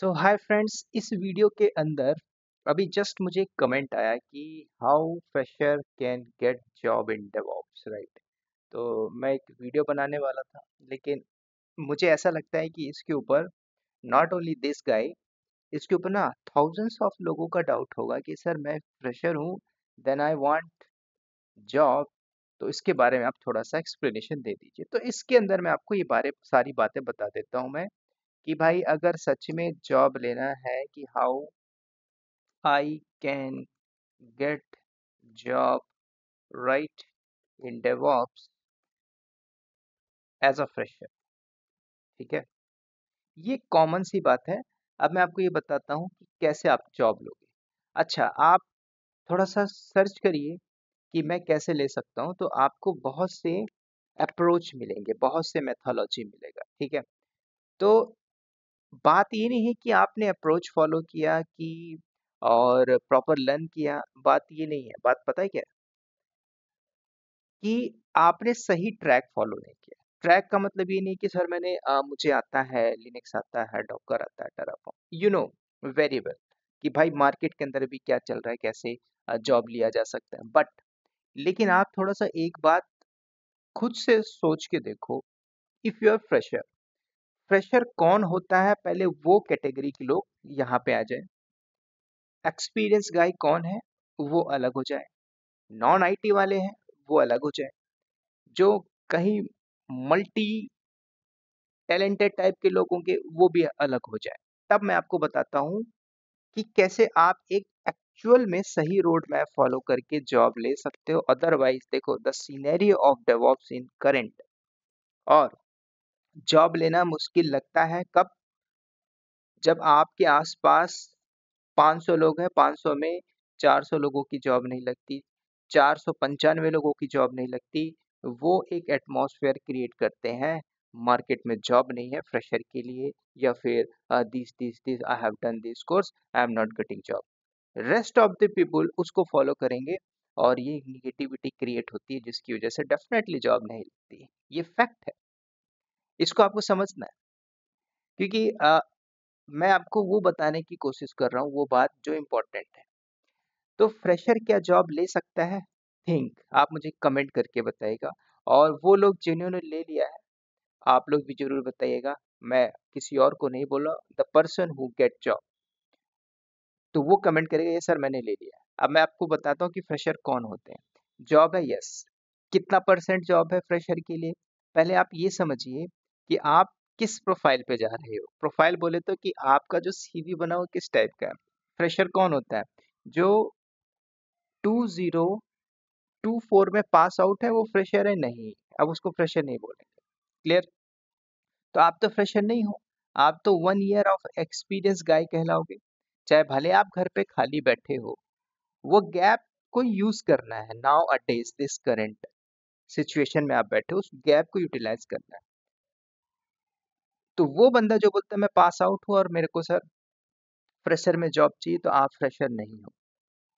सो hi friends, इस video के अंदर अभी जस्ट मुझे एक कमेंट आया कि how fresher can get job in DevOps, right. तो मैं एक वीडियो बनाने वाला था, लेकिन मुझे ऐसा लगता है कि इसके ऊपर नॉट ओनली दिस गाय, इसके ऊपर ना थाउजेंड्स ऑफ लोगों का डाउट होगा कि सर मैं फ्रेशर हूँ, देन आई वांट जॉब। तो इसके बारे में आप थोड़ा सा एक्सप्लेनेशन दे दीजिए। तो इसके अंदर मैं आपको ये बारे सारी बातें बता देता हूँ मैं कि भाई अगर सच में जॉब लेना है कि how I can get job right in DevOps as a fresher. ठीक है, ये कॉमन सी बात है। अब मैं आपको ये बताता हूँ कि कैसे आप जॉब लोगे। अच्छा, आप थोड़ा सा सर्च करिए कि मैं कैसे ले सकता हूँ, तो आपको बहुत से अप्रोच मिलेंगे, बहुत से मेथोलॉजी मिलेगा। ठीक है, तो बात ये नहीं है कि आपने अप्रोच फॉलो किया कि और प्रॉपर लर्न किया, बात ये नहीं है। बात पता है क्या है? कि आपने सही ट्रैक फॉलो नहीं किया। ट्रैक का मतलब ये नहीं कि सर मैंने मुझे आता है लिनक्स, आता है डॉकर, आता है Terraform, you know very well कि भाई मार्केट के अंदर भी क्या चल रहा है, कैसे जॉब लिया जा सकता है। बट लेकिन आप थोड़ा सा एक बात खुद से सोच के देखो, if you are fresher, fresher कौन होता है, पहले वो कैटेगरी के लोग यहाँ पे आ जाए। एक्सपीरियंस गाय कौन है, वो अलग हो जाए। नॉन आईटी वाले हैं, वो अलग हो जाए। जो कहीं मल्टी टैलेंटेड टाइप के लोग होंगे, वो भी अलग हो जाए। तब मैं आपको बताता हूँ कि कैसे आप एक एक्चुअल में सही रोड मैप फॉलो करके जॉब ले सकते हो। अदरवाइज देखो, the scenario of DevOps in current, और जॉब लेना मुश्किल लगता है कब? जब आपके आसपास 500 लोग हैं, 500 में 400 लोगों की जॉब नहीं लगती, 495 लोगों की जॉब नहीं लगती। वो एक एटमॉस्फेयर क्रिएट करते हैं, मार्केट में जॉब नहीं है फ्रेशर के लिए, या फिर this this this I have done this course, I am not getting job. Rest of the people उसको फॉलो करेंगे, और ये निगेटिविटी क्रिएट होती है, जिसकी वजह से डेफिनेटली जॉब नहीं लगती है। ये फैक्ट है, इसको आपको समझना है। क्योंकि मैं आपको वो बताने की कोशिश कर रहा हूँ, वो बात जो इम्पोर्टेंट है। तो फ्रेशर क्या जॉब ले सकता है? थिंक, आप मुझे कमेंट करके बताइएगा। और वो लोग जिन्होंने ले लिया है, आप लोग भी जरूर बताइएगा। मैं किसी और को नहीं बोल रहा, the person who get job, तो वो कमेंट करेगा ये सर मैंने ले लिया। अब मैं आपको बताता हूँ कि फ्रेशर कौन होते हैं। जॉब है, यस। कितना परसेंट जॉब है फ्रेशर के लिए? पहले आप ये समझिए कि आप किस प्रोफाइल पे जा रहे हो। प्रोफाइल बोले तो कि आपका जो सीवी बना हो किस टाइप का है। फ्रेशर कौन होता है? जो 2024 में पास आउट है, वो फ्रेशर है नहीं? अब उसको फ्रेशर नहीं बोलेंगे। क्लियर? तो आप तो फ्रेशर नहीं हो, आप तो 1 ईयर ऑफ एक्सपीरियंस गाय कहलाओगे। चाहे भले आप घर पे खाली बैठे हो, वो गैप को यूज करना है। Now a days this current situation में आप बैठे हो, उस गैप को यूटिलाइज करना है। तो वो बंदा जो बोलता है मैं पास आउट हूँ और मेरे को सर फ्रेशर में जॉब चाहिए, तो आप फ्रेशर नहीं हो।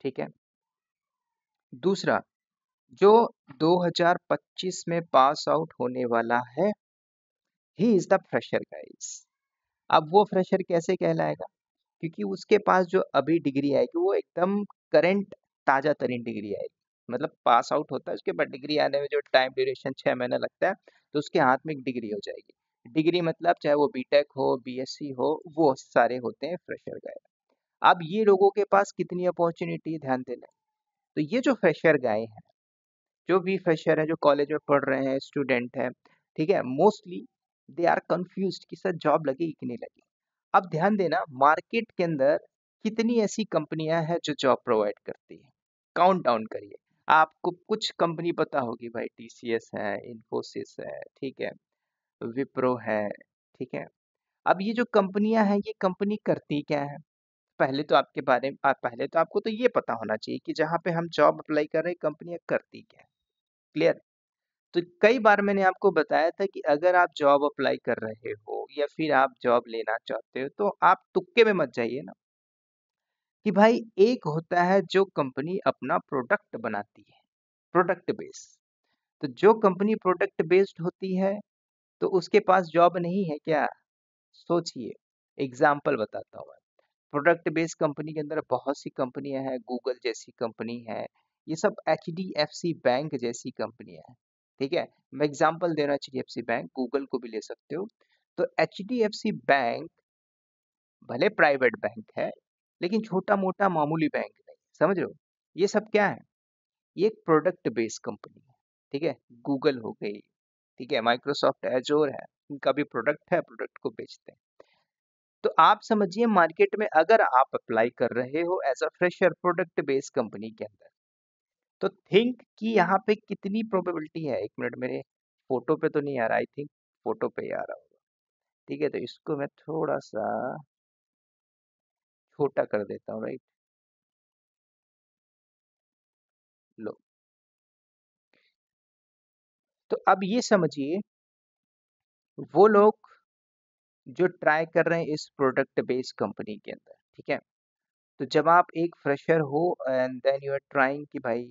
ठीक है। दूसरा, जो 2025 में पास आउट होने वाला है, he is the fresher guys. अब वो फ्रेशर कैसे कहलाएगा? क्योंकि उसके पास जो अभी डिग्री आएगी, वो एकदम करंट ताजा तरीन डिग्री आएगी। मतलब पास आउट होता है, उसके बाद डिग्री आने में जो टाइम ड्यूरेशन 6 महीना लगता है, तो उसके हाथ में एक डिग्री हो जाएगी। डिग्री मतलब चाहे वो बीटेक हो, बीएससी हो, वो सारे होते हैं फ्रेशर गाय। अब ये लोगों के पास कितनी अपॉर्चुनिटी, ध्यान देना। तो ये जो फ्रेशर गाय हैं, जो भी फ्रेशर है, जो कॉलेज में पढ़ रहे हैं, स्टूडेंट हैं, ठीक है, मोस्टली दे आर कंफ्यूज्ड कि सर जॉब लगेगी कि नहीं लगेगी। अब ध्यान देना, मार्केट के अंदर कितनी ऐसी कंपनियां हैं जो जॉब प्रोवाइड करती है। काउंट डाउन करिए। आपको कुछ कंपनी पता होगी भाई, टीसीएस है, इन्फोसिस है, ठीक है, विप्रो है, ठीक है। अब ये जो कंपनियां हैं, ये कंपनी करती क्या है? पहले तो आपके बारे में पहले तो आपको तो ये पता होना चाहिए कि जहाँ पे हम जॉब अप्लाई कर रहे हैं, कंपनियां करती क्या है। क्लियर? तो कई बार मैंने आपको बताया था कि अगर आप जॉब अप्लाई कर रहे हो या फिर आप जॉब लेना चाहते हो, तो आप तुक्के में मत जाइए ना। कि भाई एक होता है जो कंपनी अपना प्रोडक्ट बनाती है, प्रोडक्ट बेस। तो जो कंपनी प्रोडक्ट बेस्ड होती है, तो उसके पास जॉब नहीं है क्या? सोचिए। एग्जाम्पल बताता हूँ मैं। प्रोडक्ट बेस्ड कंपनी के अंदर बहुत सी कंपनियां हैं, गूगल जैसी कंपनी है, ये सब HDFC बैंक जैसी कंपनियां हैं। ठीक है, मैं एग्जांपल दे रहा हूँ, HDFC बैंक, गूगल को भी ले सकते हो। तो HDFC बैंक भले प्राइवेट बैंक है, लेकिन छोटा मोटा मामूली बैंक नहीं, समझ रहे हो। ये सब क्या है, ये एक प्रोडक्ट बेस्ड कंपनी है। ठीक है, गूगल हो गई, ठीक है, माइक्रोसॉफ्ट एजोर है, इनका भी प्रोडक्ट है, प्रोडक्ट को बेचते हैं। तो आप समझिए मार्केट में अगर आप अप्लाई कर रहे हो as a fresher product based company के अंदर, तो थिंक कि यहाँ पे कितनी प्रोबेबिलिटी है। एक मिनट, मेरे फोटो पे तो नहीं आ रहा, आई थिंक फोटो पे ही आ रहा होगा। ठीक है, तो इसको मैं थोड़ा सा छोटा कर देता हूँ, राइट। लो, तो अब ये समझिए वो लोग जो ट्राई कर रहे हैं इस प्रोडक्ट बेस्ड कंपनी के अंदर, ठीक है। तो जब आप एक फ्रेशर हो and then you are trying कि भाई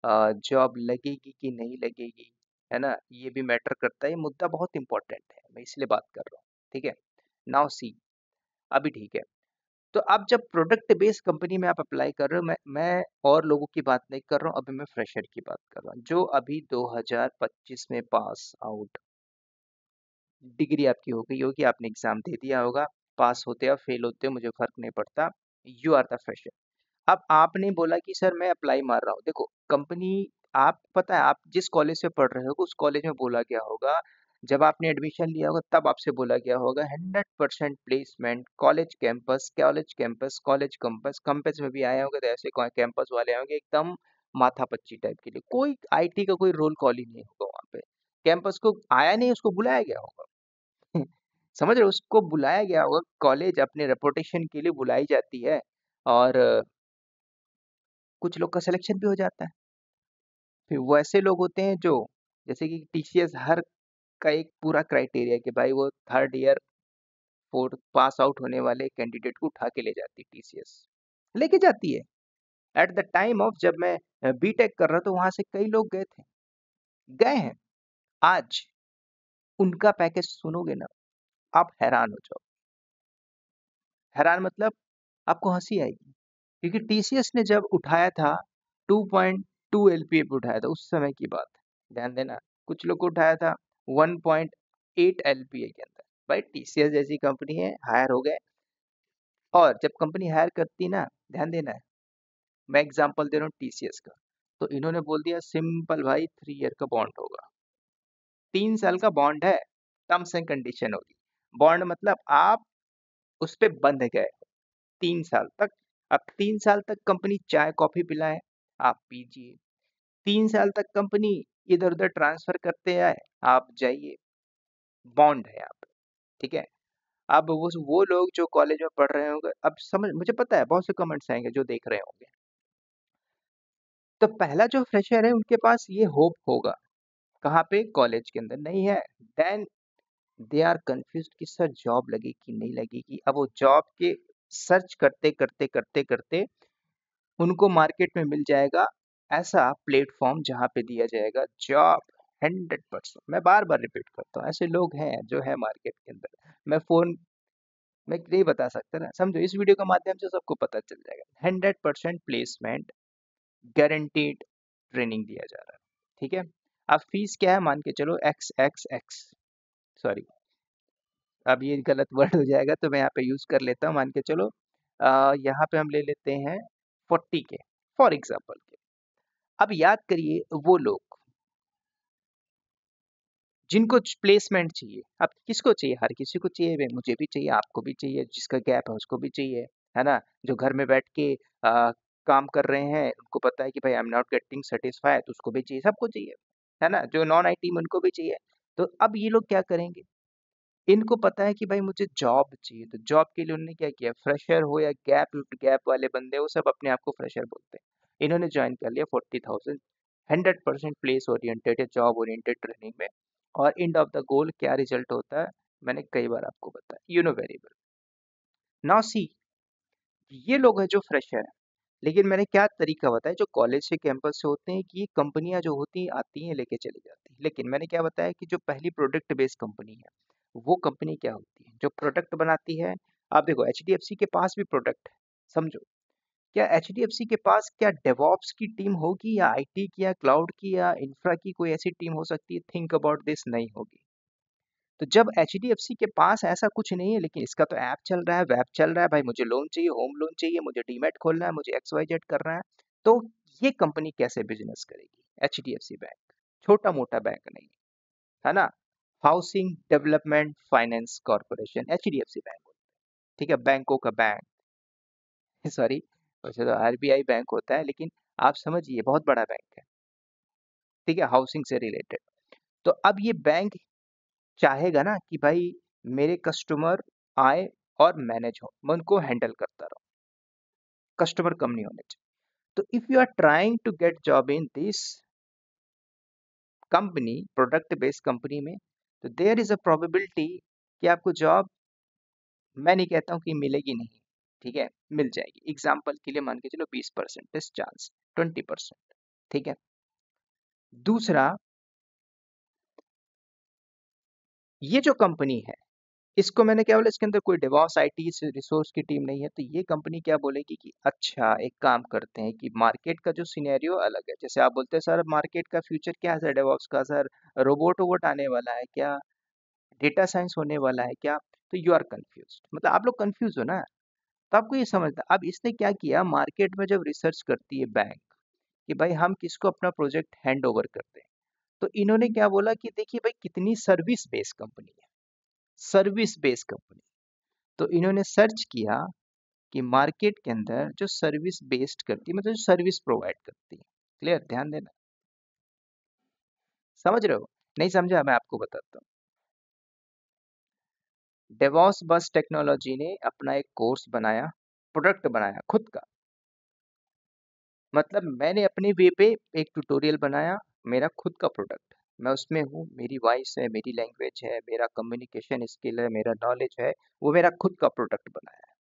जॉब लगेगी कि नहीं लगेगी, है ना, ये भी मैटर करता है। ये मुद्दा बहुत इंपॉर्टेंट है, मैं इसलिए बात कर रहा हूँ। ठीक है, नाउ सी, अभी ठीक है। तो अब जब प्रोडक्ट बेस्ड कंपनी में आप अप्लाई कर रहे हो, मैं और लोगों की बात नहीं कर रहा हूँ, अभी मैं फ्रेशर की बात कर रहा हूँ जो अभी 2025 में पास आउट, डिग्री आपकी हो गई होगी, आपने एग्जाम दे दिया होगा, पास होते या फेल होते मुझे फर्क नहीं पड़ता, यू आर द फ्रेशर। अब आपने बोला कि सर मैं अप्लाई मार रहा हूँ, देखो कंपनी, आप पता है आप जिस कॉलेज से पढ़ रहे हो उस कॉलेज में बोला गया होगा, जब आपने एडमिशन लिया होगा तब आपसे बोला गया होगा 100% placement, college campus, college campus, college campus, campus में भी आए होंगे तो ऐसे कैंपस वाले होंगे एकदम माथा पच्ची टाइप के लिए, कोई IT का कोई रोल कॉल ही नहीं होगा वहाँ पे। कैंपस को आया नहीं, उसको बुलाया गया होगा। समझ रहे हो, उसको बुलाया गया होगा, कॉलेज अपने रेपुटेशन के लिए बुलाई जाती है, और कुछ लोग का सिलेक्शन भी हो जाता है। फिर वो ऐसे लोग होते हैं जो, जैसे कि TCS हर का एक पूरा क्राइटेरिया कि भाई वो third year fourth pass out होने वाले कैंडिडेट को उठा के ले जाती है, TCS लेके जाती है। एट द टाइम ऑफ जब मैं B.Tech कर रहा था, वहां से कई लोग गए थे, गए हैं। आज उनका पैकेज सुनोगे ना, आप हैरान हो जाओ। हैरान मतलब आपको हंसी आएगी, क्योंकि TCS ने जब उठाया था 2.2 LPA पे उठाया था, उस समय की बात है, ध्यान देना। कुछ लोग को उठाया था 1.8 LPA के अंदर। भाई TCS जैसी कंपनी है, हायर हो गए। और जब कंपनी हायर करती ना, ध्यान देना है, मैं एग्जांपल दे रहा हूँ TCS का, तो इन्होंने बोल दिया सिंपल भाई 3 ईयर का बॉन्ड होगा, 3 साल का बॉन्ड है, टर्म्स एंड कंडीशन होगी। बॉन्ड मतलब आप उस पे बंध गए 3 साल तक। अब 3 साल तक कंपनी चाय कॉफी पिलाए, आप पीजिए। 3 साल तक कंपनी इधर उधर ट्रांसफर करते आए, आप जाइए, बॉन्ड है आप। ठीक है, अब वो लोग जो कॉलेज में पढ़ रहे होंगे, अब समझ, मुझे पता है बहुत से कमेंट्स आएंगे जो देख रहे होंगे, तो पहला जो फ्रेशर है उनके पास ये होप होगा, कहाँ पे, कॉलेज के अंदर नहीं है। देन दे आर कंफ्यूज कि सर जॉब लगेगी नहीं लगेगी। अब वो जॉब के सर्च करते करते करते करते उनको मार्केट में मिल जाएगा ऐसा प्लेटफॉर्म जहाँ पे दिया जाएगा जॉब 100%। मैं बार बार रिपीट करता हूँ, ऐसे लोग हैं जो है मार्केट के अंदर। मैं फोन में नहीं बता सकता ना, समझो इस वीडियो के माध्यम से सबको पता चल जाएगा। 100% प्लेसमेंट, गारंटीड ट्रेनिंग दिया जा रहा है। ठीक है, अब फीस क्या है, मान के चलो XXX, सॉरी अब ये गलत वर्ड हो जाएगा तो मैं यहाँ पे यूज कर लेता हूँ, मान के चलो यहाँ पे हम ले लेते हैं 40K फॉर एग्जाम्पल के। अब याद करिए वो लोग जिनको प्लेसमेंट चाहिए, अब किसको चाहिए, हर किसी को चाहिए, मुझे भी चाहिए, आपको भी चाहिए, जिसका गैप है उसको भी चाहिए, है ना। जो घर में बैठ के काम कर रहे हैं, उनको पता है कि भाई I am not getting satisfied, तो उसको भी चाहिए, सबको चाहिए, है ना। जो नॉन IT में उनको भी चाहिए। तो अब ये लोग क्या करेंगे, इनको पता है कि भाई मुझे जॉब चाहिए, तो जॉब के लिए उन्होंने क्या किया, फ्रेशर हो या गैप गैप वाले बंदे वो सब अपने आप को फ्रेशर बोलते हैं, इन्होंने ज्वाइन कर लिया 40,000, 100% प्लेस ओरिएंटेड या जॉब ओरिएंटेड ट्रेनिंग में। और एंड ऑफ द गोल क्या रिजल्ट होता है, मैंने कई बार आपको बताया, you know very well. Now see, ये लोग हैं जो फ्रेशर है, लेकिन मैंने क्या तरीका बताया, जो कॉलेज से कैंपस से होते हैं कि ये कंपनियां जो होती हैं आती हैं लेके चली जाती हैं, लेकिन मैंने क्या बताया कि जो पहली प्रोडक्ट बेस्ड कंपनी है, वो कंपनी क्या होती है, जो प्रोडक्ट बनाती है, आप देखो HDFC के पास भी प्रोडक्ट है, समझो। क्या HDFC के पास क्या डेवॉप्स की टीम होगी या IT की या क्लाउड की या इंफ्रा की कोई ऐसी टीम हो सकती है? थिंक अबाउट दिस, नहीं होगी। तो जब HDFC के पास ऐसा कुछ नहीं है लेकिन इसका तो ऐप चल रहा है, वेब चल रहा है, भाई मुझे लोन चाहिए, होम लोन चाहिए, मुझे डीमैट खोलना है, मुझे XYZ करना है, तो ये कंपनी कैसे बिजनेस करेगी? HDFC बैंक छोटा मोटा बैंक नहीं है ना। Housing development finance corporation HDFC bank होता है, ठीक है, बैंकों का बैंक। सॉरी, वैसे तो RBI बैंक होता है, लेकिन आप समझिए बहुत बड़ा बैंक है, ठीक है, हाउसिंग से रिलेटेड। तो अब ये बैंक चाहेगा ना कि भाई मेरे कस्टमर आए और मैनेज हो, मैं उनको हैंडल करता रहूं, कस्टमर कम नहीं होने चाहिए। तो if you are trying to get job in this company, product based company में, तो देयर इज अ प्रोबेबिलिटी कि आपको जॉब, मैं नहीं कहता हूं कि मिलेगी नहीं, ठीक है, मिल जाएगी। एग्जाम्पल के लिए मान के चलो 20% इस चांस, 20%, ठीक है। दूसरा, ये जो कंपनी है, इसको मैंने क्या बोला, इसके अंदर कोई डेवॉप्स IT रिसोर्स की टीम नहीं है, तो ये कंपनी क्या बोलेगी कि अच्छा एक काम करते हैं कि मार्केट का जो सिनेरियो अलग है, जैसे आप बोलते हैं सर मार्केट का फ्यूचर क्या है सर, डेवॉप्स का सर, रोबोट वोबोट आने वाला है क्या, डेटा साइंस होने वाला है क्या, तो यू आर कंफ्यूज, मतलब आप लोग कंफ्यूज हो ना। तो आपको ये समझना, अब इसने क्या किया, मार्केट में जब रिसर्च करती है बैंक कि भाई हम किसको अपना प्रोजेक्ट हैंड ओवर करते हैं, तो इन्होंने क्या बोला कि देखिए भाई कितनी सर्विस बेस्ड कंपनी है, सर्विस बेस्ड कंपनी। तो इन्होंने सर्च किया कि मार्केट के अंदर जो सर्विस बेस्ड करती है, मतलब जो सर्विस प्रोवाइड करती है, क्लियर, ध्यान देना, समझ रहे हो? नहीं समझा, मैं आपको बताता हूँ। डेवॉस बस टेक्नोलॉजी ने अपना एक कोर्स बनाया, प्रोडक्ट बनाया खुद का, मतलब मैंने अपने वे पे एक ट्यूटोरियल बनाया, मेरा खुद का प्रोडक्ट, मैं उसमें हूँ, मेरी वॉइस है, मेरी लैंग्वेज है, मेरा कम्युनिकेशन स्किल है, मेरा नॉलेज है, वो मेरा खुद का प्रोडक्ट बनाया है,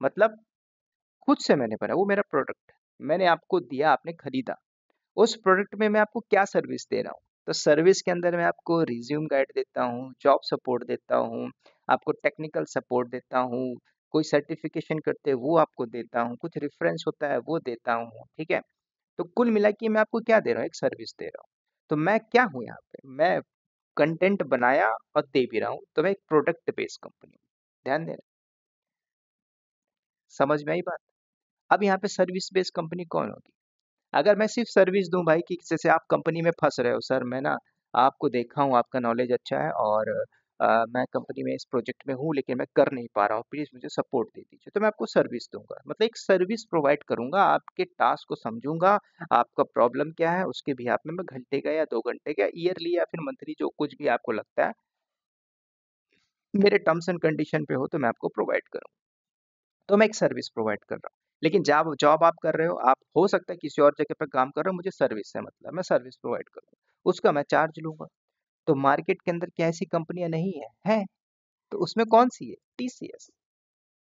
मतलब खुद से मैंने बनाया, वो मेरा प्रोडक्ट मैंने आपको दिया, आपने खरीदा। उस प्रोडक्ट में मैं आपको क्या सर्विस दे रहा हूँ, तो सर्विस के अंदर मैं आपको रिज्यूम गाइड देता हूँ, जॉब सपोर्ट देता हूँ, आपको टेक्निकल सपोर्ट देता हूँ, कोई सर्टिफिकेशन करते हैं वो आपको देता हूँ, कुछ रेफरेंस होता है वो देता हूँ, ठीक है। तो कुल मिला के मैं आपको क्या दे रहा हूँ, एक सर्विस दे रहा हूँ। तो मैं क्या हूँ यहाँ पे, मैं कंटेंट बनाया और दे भी रहा हूँ, तो मैं एक प्रोडक्ट बेस्ड कंपनी हूँ, ध्यान देना, समझ में आई बात। अब यहाँ पे सर्विस बेस्ड कंपनी कौन होगी? अगर मैं सिर्फ सर्विस दूं भाई, कि जैसे आप कंपनी में फंस रहे हो, सर मैं ना आपको देखा हूँ, आपका नॉलेज अच्छा है और मैं कंपनी में इस प्रोजेक्ट में हूँ लेकिन मैं कर नहीं पा रहा हूँ, प्लीज मुझे सपोर्ट दे दीजिए, तो मैं आपको सर्विस दूंगा, मतलब एक सर्विस प्रोवाइड करूंगा, आपके टास्क को समझूंगा, आपका प्रॉब्लम क्या है उसके भी में मैं घंटे का या 2 घंटे का, ईयरली या फिर मंथली, जो कुछ भी आपको लगता है मेरे टर्म्स एंड कंडीशन पे हो, तो मैं आपको प्रोवाइड करूँ, तो मैं एक सर्विस प्रोवाइड कर रहा हूँ। लेकिन जब जॉब आप कर रहे हो, आप हो सकता है किसी और जगह पे काम कर रहे हो, मुझे सर्विस से मतलब, मैं सर्विस प्रोवाइड कर रहा हूँ, उसका मैं चार्ज लूंगा। तो मार्केट के अंदर क्या ऐसी कंपनियां नहीं है? तो उसमें कौन सी है? TCS,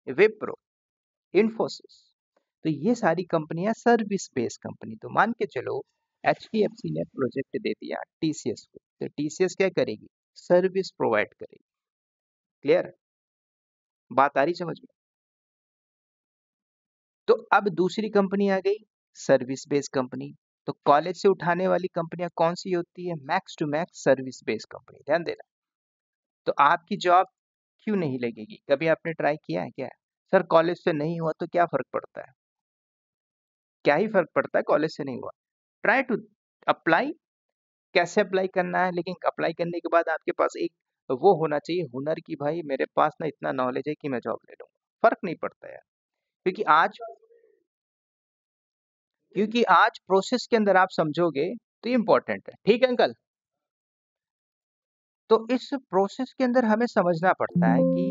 विप्रो, इन्फोसिस, तो ये सारी कंपनियां सर्विस बेस्ड कंपनी। तो मान के चलो HDFC ने प्रोजेक्ट दे दिया TCS को, तो TCS क्या करेगी? सर्विस प्रोवाइड करेगी, क्लियर, बात आ रही समझ में? तो अब दूसरी कंपनी आ गई, सर्विस बेस्ड कंपनी। तो कॉलेज से उठाने वाली कंपनियां कौन सी होती है? Max to max service based company, ध्यान देना। तो आपकी जॉब क्यों नहीं लगेगी? कभी आपने ट्राई किया है क्या? सर कॉलेज से नहीं हुआ तो क्या फर्क पड़ता है? क्या ही फर्क पड़ता है, कॉलेज से नहीं हुआ, ट्राई टू अप्लाई, कैसे अप्लाई करना है, लेकिन अप्लाई करने के बाद आपके पास एक वो होना चाहिए हुनर, की भाई मेरे पास ना इतना नॉलेज है कि मैं जॉब ले लूंगा, फर्क नहीं पड़ता यार। क्योंकि आज क्योंकि आज प्रोसेस के अंदर आप समझोगे तो इम्पोर्टेंट है, ठीक है अंकल। तो इस प्रोसेस के अंदर हमें समझना पड़ता है कि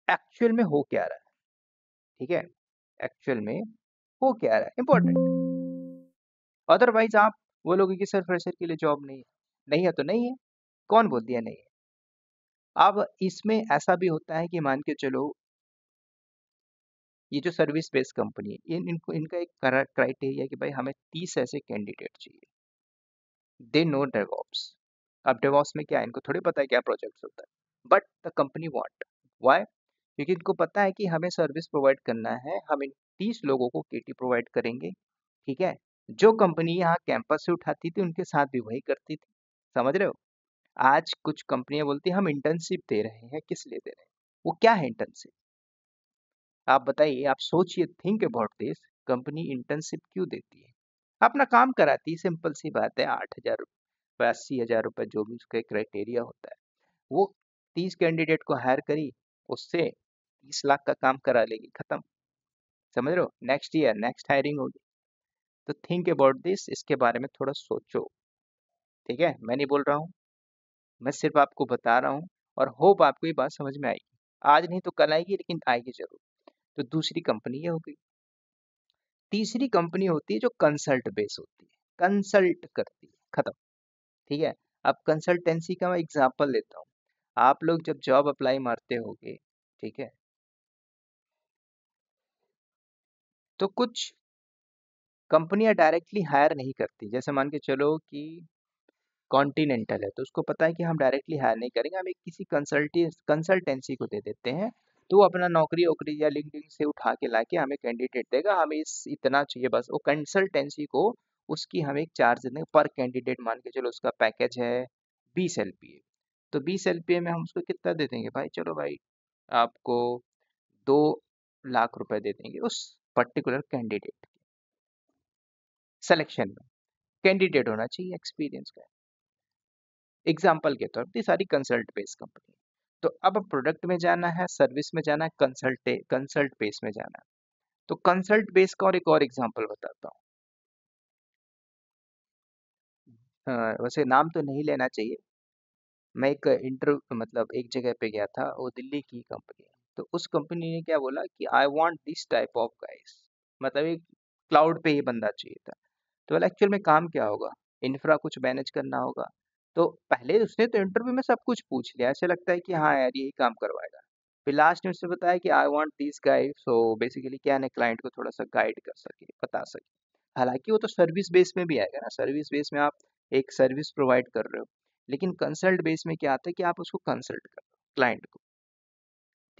एक्चुअल में हो क्या रहा है, ठीक है, एक्चुअल में हो क्या रहा है, इम्पोर्टेंट। अदरवाइज आप बोलोगे कि सर फ्रेशर के लिए जॉब नहीं है, नहीं है तो नहीं है, कौन बोल दिया नहीं है? अब इसमें ऐसा भी होता है कि मान के चलो ये जो सर्विस बेस्ड कंपनी है, इनको इनका एक क्राइटेरिया है कि भाई हमें 30 ऐसे कैंडिडेट चाहिए, दे नो डेवॉप्स। अब डेवॉप्स में क्या है, इनको थोड़ी पता है क्या प्रोजेक्ट्स होता है, but the company want, why? क्योंकि इनको पता है कि हमें सर्विस प्रोवाइड करना है, हम इन 30 लोगों को केटी प्रोवाइड करेंगे, ठीक है। जो कंपनी यहाँ कैंपस से उठाती थी उनके साथ भी वही करती थी, समझ रहे हो। आज कुछ कंपनियां बोलती हैं हम इंटर्नशिप दे रहे हैं, किस लिए दे रहे हैं, वो क्या है इंटर्नशिप, आप बताइए, आप सोचिए, think about this. Company internship क्यों देती है, अपना काम कराती है, सिंपल सी बात है। 8,000 रुपये 80,000 रुपये जो भी उसका क्राइटेरिया होता है, वो 30 कैंडिडेट को हायर करी, उससे 30 लाख का काम करा लेगी, खत्म। समझ रहे हो, नेक्स्ट ईयर नेक्स्ट हायरिंग होगी। तो थिंक अबाउट दिस, इसके बारे में थोड़ा सोचो, ठीक है। मैं नहीं बोल रहा हूँ, मैं सिर्फ आपको बता रहा हूँ, और होप आपको ये बात समझ में आएगी। आज नहीं तो कल आएगी, लेकिन आएगी जरूर। तो दूसरी कंपनी ये हो गई। तीसरी कंपनी होती है जो कंसल्ट बेस होती है, कंसल्ट करती है, खत्म, ठीक है। अब कंसल्टेंसी का मैं एग्जांपल लेता हूँ। आप लोग जब जॉब अप्लाई मारते होगे, ठीक है, तो कुछ कंपनियां डायरेक्टली हायर नहीं करती। जैसे मान के चलो कि कॉन्टिनेंटल है, तो उसको पता है कि हम डायरेक्टली हायर नहीं करेंगे, हम एक किसी कंसल्टेंसी को दे देते हैं, तो वो अपना नौकरी वोकरी या लिंक्डइन से उठा के लाके हमें कैंडिडेट देगा, हमें इस इतना चाहिए बस। वो कंसल्टेंसी को उसकी हम एक चार्ज देंगे पर कैंडिडेट, मान के चलो उसका पैकेज है 20 LPA, तो 20 LPA में हम उसको कितना दे देंगे भाई, चलो भाई आपको 2 लाख रुपए दे देंगे उस पर्टिकुलर कैंडिडेट सिलेक्शन में। कैंडिडेट होना चाहिए एक्सपीरियंस का। एग्जाम्पल के तौर पे ये सारी कंसल्ट बेस्ड कंपनी। तो अब प्रोडक्ट में जाना है, सर्विस में जाना है, कंसल्ट बेस में जाना है। तो कंसल्ट बेस का और एक और एग्जांपल बताता हूँ। वैसे नाम तो नहीं लेना चाहिए। मैं एक इंटरव्यू मतलब एक जगह पे गया था, वो दिल्ली की कंपनी है। तो उस कंपनी ने क्या बोला कि I want this type of guys, मतलब एक क्लाउड पे ही बंदा चाहिए था। तो बोला एक्चुअल में काम क्या होगा, इंफ्रा कुछ मैनेज करना होगा। तो पहले उसने तो इंटरव्यू में सब कुछ पूछ लिया, ऐसे लगता है कि हाँ यार यही काम करवाएगा। फिर लास्ट में उसने बताया कि I want this guy, so basically क्या है, क्लाइंट को थोड़ा सा गाइड कर सके, बता सके। हालांकि वो तो सर्विस बेस में भी आएगा ना, सर्विस बेस में आप एक सर्विस प्रोवाइड कर रहे हो, लेकिन कंसल्ट बेस में क्या आता है कि आप उसको कंसल्ट कर रहे हो क्लाइंट को,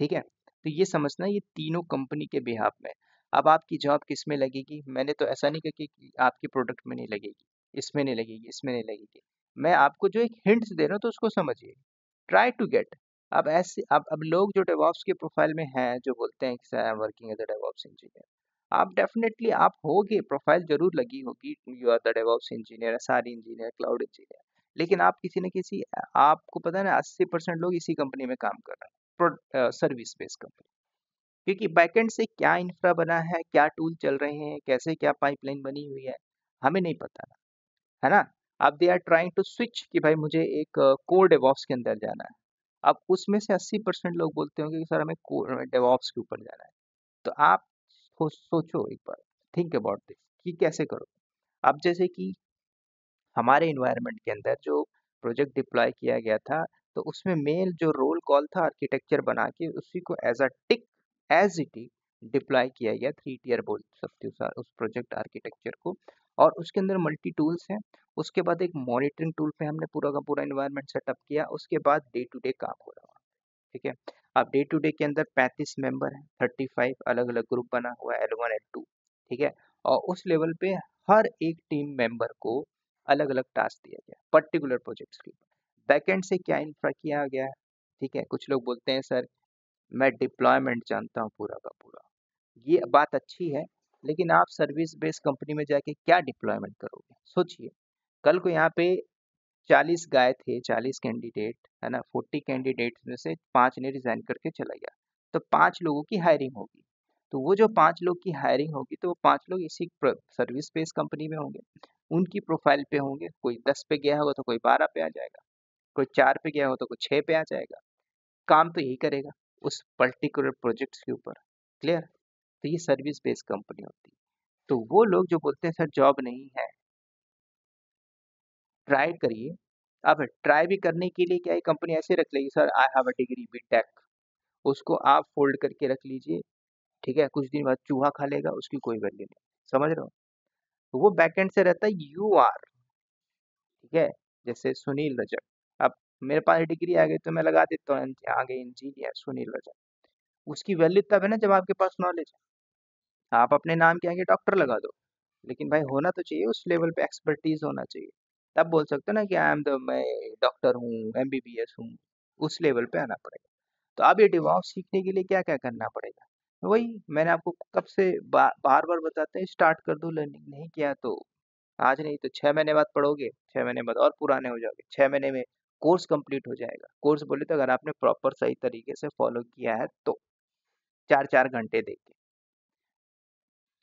ठीक है। तो ये समझना, ये तीनों कंपनी के बिहाफ में। अब आपकी जॉब किस में लगेगी, मैंने तो ऐसा नहीं कहा कि आपकी प्रोडक्ट में नहीं लगेगी, इसमें नहीं लगेगी, इसमें नहीं लगेगी। मैं आपको जो एक हिंट्स दे रहा हूँ तो उसको समझिए, ट्राई टू गेट। अब ऐसे अब लोग जो डेवॉप्स के प्रोफाइल में हैं, जो बोलते हैं कि I am working as a DevOps engineer, आप डेफिनेटली आप होगे, प्रोफाइल जरूर लगी होगी, you are the DevOps engineer, SR engineer, cloud engineer, लेकिन आप किसी न किसी, आपको पता है ना 80% लोग इसी कंपनी में काम कर रहे हैं, सर्विस बेस्ड कंपनी। क्योंकि बैकएंड से क्या इंफ्रा बना है, क्या टूल चल रहे हैं, कैसे क्या पाइपलाइन बनी हुई है, हमें नहीं पता, है ना। अब they are trying to switch कि भाई मुझे एक कोर डेवॉप्स के अंदर जाना है। अब उसमें से 80% लोग बोलते होंगे कि सर हमें कोर डेवॉप्स के ऊपर जाना है। तो आप सोचो एक बार, थिंक अबाउट दिस कि कैसे करो। अब जैसे कि हमारे इन्वायरमेंट के अंदर जो प्रोजेक्ट डिप्लॉय किया गया था, तो उसमें मेन जो रोल कॉल था, आर्किटेक्चर बना के उसी को as a tick, as it is deploy किया गया, 3 टियर बोल सकते हो सर उस प्रोजेक्ट आर्किटेक्चर को। और उसके अंदर मल्टी टूल्स हैं। उसके बाद एक मॉनिटरिंग टूल पे हमने पूरा का पूरा इन्वायरमेंट सेटअप किया, उसके बाद डे टू डे काम हो रहा है, ठीक है। अब डे टू डे के अंदर 35 मेंबर हैं, 35 अलग अलग ग्रुप बना हुआ है, L1 L2, ठीक है। और उस लेवल पे हर एक टीम मेंबर को अलग अलग टास्क दिया गया पर्टिकुलर प्रोजेक्ट्स के ऊपर। बैकएंड से क्या इंफ्रा किया गया है, ठीक है। कुछ लोग बोलते हैं सर मैं डिप्लॉयमेंट जानता हूँ पूरा का पूरा, ये बात अच्छी है, लेकिन आप सर्विस बेस्ड कंपनी में जाके क्या डिप्लॉयमेंट करोगे, सोचिए। कल को यहाँ पे 40 गाय थे, 40 कैंडिडेट, है ना, 40 कैंडिडेट में से 5 ने रिजाइन करके चला गया, तो 5 लोगों की हायरिंग होगी। तो वो जो 5 लोग की हायरिंग होगी, तो वो 5 लोग इसी सर्विस बेस्ड कंपनी में होंगे, उनकी प्रोफाइल पे होंगे, कोई 10 पे गया होगा तो कोई 12 पे आ जाएगा, कोई 4 पे गया हो तो कोई 6 पे आ जाएगा। काम तो यही करेगा उस पर्टिकुलर प्रोजेक्ट्स के ऊपर, क्लियर। तो ये सर्विस बेस्ड कंपनी होती है। तो वो लोग जो बोलते हैं सर जॉब नहीं है, ट्राई करिए। अब ट्राई भी करने के लिए क्या है, कंपनी ऐसे रख लेगी sir I have a degree BTech, उसको आप फोल्ड करके रख लीजिए, ठीक है। कुछ दिन बाद चूहा खा लेगा, उसकी कोई वैल्यू नहीं, समझ रहे हो। तो वो बैकएंड से रहता है यू आर, ठीक है। जैसे सुनील रजक, अब मेरे पास डिग्री आ गई तो मैं लगा देता हूँ आगे इंजीनियर सुनील रजक। उसकी वैल्यू तब है ना जब आपके पास नॉलेज है। आप अपने नाम के आगे डॉक्टर लगा दो, लेकिन भाई होना तो चाहिए उस लेवल पे, एक्सपर्टीज होना चाहिए। तब बोल सकते हो ना कि आई एम द मैं डॉक्टर हूँ, एमबीबीएस हूँ। उस लेवल पे आना पड़ेगा। तो अब ये डिवॉप्स सीखने के लिए क्या क्या करना पड़ेगा? वही मैंने आपको कब से बार बार बताते हैं, स्टार्ट कर दो लर्निंग। नहीं किया तो आज नहीं तो 6 महीने बाद पढ़ोगे, 6 महीने बाद और पुराने हो जाओगे, 6 महीने में कोर्स कंप्लीट हो जाएगा। कोर्स बोले तो अगर आपने प्रॉपर सही तरीके से फॉलो किया है तो 4-4 घंटे देके।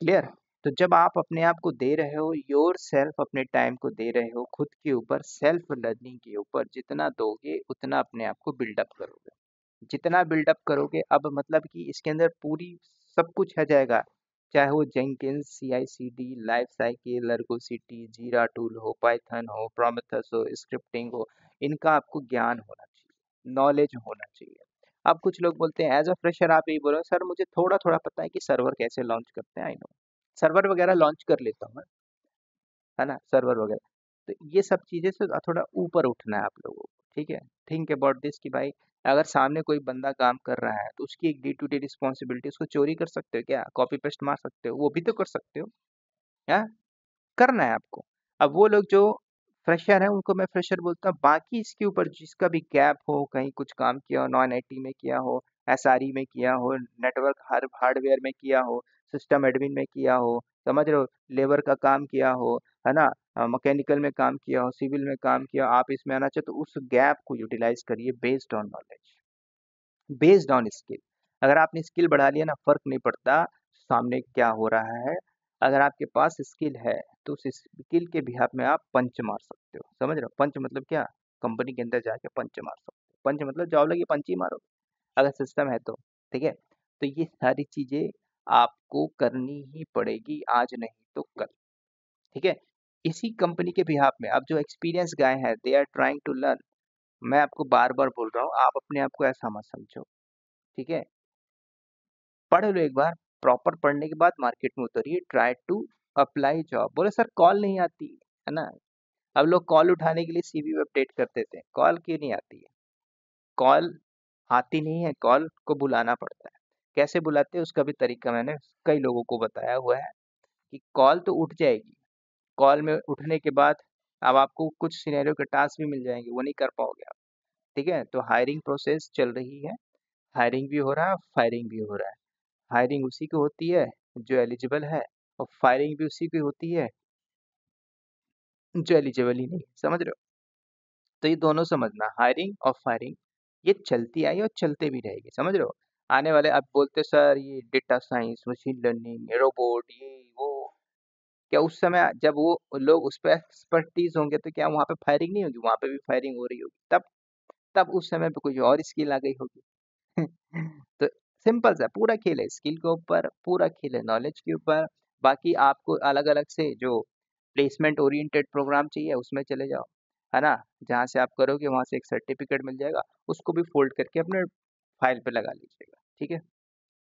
क्लियर? तो जब आप अपने आप को दे रहे हो, योर सेल्फ अपने टाइम को दे रहे हो खुद के ऊपर, सेल्फ लर्निंग के ऊपर, जितना दोगे उतना अपने आप को बिल्डअप करोगे। जितना बिल्डअप करोगे, अब मतलब कि इसके अंदर पूरी सब कुछ आ जाएगा। चाहे वो Jenkins, CI/CD, life cycle, Ergo city, जीरा टूल हो, पाइथन हो, प्रोमेथस हो, स्क्रिप्टिंग हो, इनका आपको ज्ञान होना चाहिए, नॉलेज होना चाहिए। अब कुछ लोग बोलते हैं एज अ फ्रेशर, आप यही बोलो सर मुझे थोड़ा थोड़ा पता है कि सर्वर कैसे लॉन्च करते हैं, आई नो सर्वर वगैरह लॉन्च कर लेता हूँ मैं, है ना, सर्वर वगैरह। तो ये सब चीजें से थोड़ा ऊपर उठना है आप लोगों को। ठीक है, थिंक अबाउट दिस कि भाई अगर सामने कोई बंदा काम कर रहा है तो उसकी एक डे टू डे रिस्पॉन्सिबिलिटी, उसको चोरी कर सकते हो क्या? कॉपी पेस्ट मार सकते हो? वो भी तो कर सकते हो। है, करना है आपको। अब वो लोग जो फ्रेशर हैं उनको मैं फ्रेशर बोलता हूँ। बाकी इसके ऊपर जिसका भी गैप हो, कहीं कुछ काम किया हो, नॉन आईटी में किया हो, एसआरई में किया हो, नेटवर्क हार्डवेयर में किया हो, सिस्टम एडमिन में किया हो, समझ रहे हो, लेबर का काम किया हो, है ना, मैकेनिकल में काम किया हो, सिविल में काम किया हो, आप इसमें आना चाहो तो उस गैप को यूटिलाइज करिए based on knowledge, based on skill. अगर आपने स्किल बढ़ा लिया ना, फर्क नहीं पड़ता सामने क्या हो रहा है। अगर आपके पास स्किल है तो उस स्किल के बिहाफ में आप पंच मार सकते हो। समझ रहे हो, पंच मतलब क्या? कंपनी के अंदर जाके पंच मार सकते हो। पंच मतलब जॉब लगी पंच ही मारो, अगर सिस्टम है तो। ठीक है, तो ये सारी चीजें आपको करनी ही पड़ेगी, आज नहीं तो कल। ठीक है, इसी कंपनी के बिहाफ में अब जो एक्सपीरियंस गाय हैं, they are trying to learn. मैं आपको बार बार बोल रहा हूँ, आप अपने आप को ऐसा मत समझो। ठीक है, पढ़ लो एक बार, प्रॉपर पढ़ने के बाद मार्केट में उतरिए, ट्राई टू अप्लाई जॉब। बोले सर कॉल नहीं आती है ना। अब लोग कॉल उठाने के लिए सीवी अपडेट कर देते हैं, कॉल क्यों नहीं आती है? कॉल आती नहीं है, कॉल को बुलाना पड़ता है। कैसे बुलाते हैं उसका भी तरीका मैंने कई लोगों को बताया हुआ है कि कॉल तो उठ जाएगी, कॉल में उठने के बाद अब आपको कुछ सिनेरियो के टास्क भी मिल जाएंगे, वो नहीं कर पाओगे आप। ठीक है, तो हायरिंग प्रोसेस चल रही है, हायरिंग भी हो रहा है, फायरिंग भी हो रहा है। हायरिंग उसी की होती है जो एलिजिबल है, और फायरिंग भी उसी की होती है जो एलिजिबल ही नहीं, समझ रहे हो? तो ये दोनों समझना, हायरिंग और फायरिंग, ये चलती आई और चलते भी रहेगी, समझ रहे हो? आने वाले आप बोलते सर ये data science, machine learning, robot, ये वो, क्या उस समय जब वो लोग उस पर एक्सपर्टीज होंगे तो क्या वहाँ पे फायरिंग नहीं होगी? वहाँ पे भी फायरिंग हो रही होगी। तब उस समय पे कोई और स्किल आ गई होगी। तो सिंपल सा पूरा खेल है, स्किल के ऊपर पूरा खेल है, नॉलेज के ऊपर। बाकी आपको अलग अलग से जो प्लेसमेंट ओरिएंटेड प्रोग्राम चाहिए उसमें चले जाओ, है ना, जहाँ से आप करोगे वहाँ से एक सर्टिफिकेट मिल जाएगा, उसको भी फोल्ड करके अपने फाइल पे लगा लीजिएगा। ठीक है,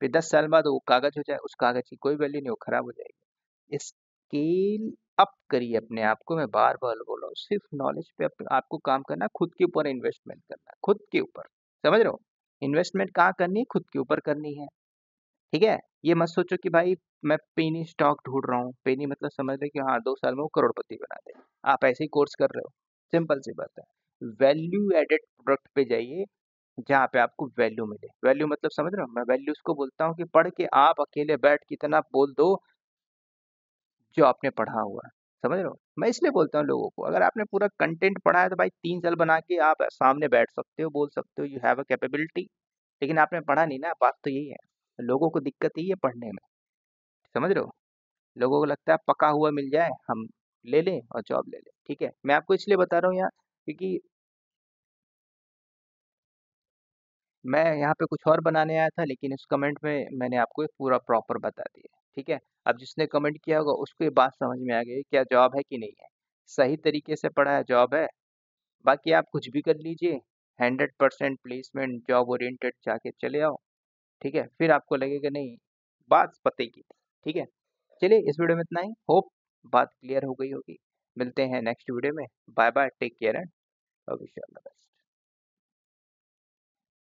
फिर 10 साल बाद वो कागज हो जाए, उस कागज की कोई वैल्यू नहीं, वो खराब हो जाएगी। स्केल अप करिए अपने आप को, मैं बार बार बोल रहा हूँ, सिर्फ नॉलेज पे आपको काम करना, खुद के ऊपर इन्वेस्टमेंट करना, खुद के ऊपर। समझ रहे हो, इन्वेस्टमेंट कहाँ करनी है? खुद के ऊपर करनी है। ठीक है, ये मत सोचो कि भाई मैं पेनी स्टॉक ढूंढ रहा हूँ, पेनी मतलब समझ रहे कि हाँ 2 साल में वो करोड़पति बना दे। आप ऐसे ही कोर्स कर रहे हो, सिंपल सी बात है। वैल्यू एडेड प्रोडक्ट पे जाइए जहाँ पे आपको वैल्यू मिले। वैल्यू मतलब समझ रहे हो, मैं वैल्यू उसको बोलता हूँ कि पढ़ के आप अकेले बैठ के इतना बोल दो जो आपने पढ़ा हुआ है। समझ रहे हो, मैं इसलिए बोलता हूँ लोगों को, अगर आपने पूरा कंटेंट पढ़ा है तो भाई 3 साल बना के आप सामने बैठ सकते हो, बोल सकते हो, यू हैव अ कैपेबिलिटी। लेकिन आपने पढ़ा नहीं ना, बात तो यही है। लोगों को दिक्कत यही है पढ़ने में, समझ रहे हो। लोगों को लगता है पका हुआ मिल जाए हम ले लें और जॉब ले लें। ठीक है, मैं आपको इसलिए बता रहा हूँ यहाँ क्योंकि मैं यहाँ पे कुछ और बनाने आया था, लेकिन इस कमेंट में मैंने आपको एक पूरा प्रॉपर बता दिया। ठीक है, अब जिसने कमेंट किया होगा उसको ये बात समझ में आ गई क्या जॉब है कि नहीं है, सही तरीके से पढ़ा है, जॉब है। बाकी आप कुछ भी कर लीजिए, 100% प्लेसमेंट जॉब ओरिएंटेड जाके चले आओ। ठीक है, फिर आपको लगेगा नहीं, बात पते की। ठीक है, चलिए इस वीडियो में इतना ही, होप बात क्लियर हो गई होगी। मिलते हैं नेक्स्ट वीडियो में, bye bye, take care and wish you all the best.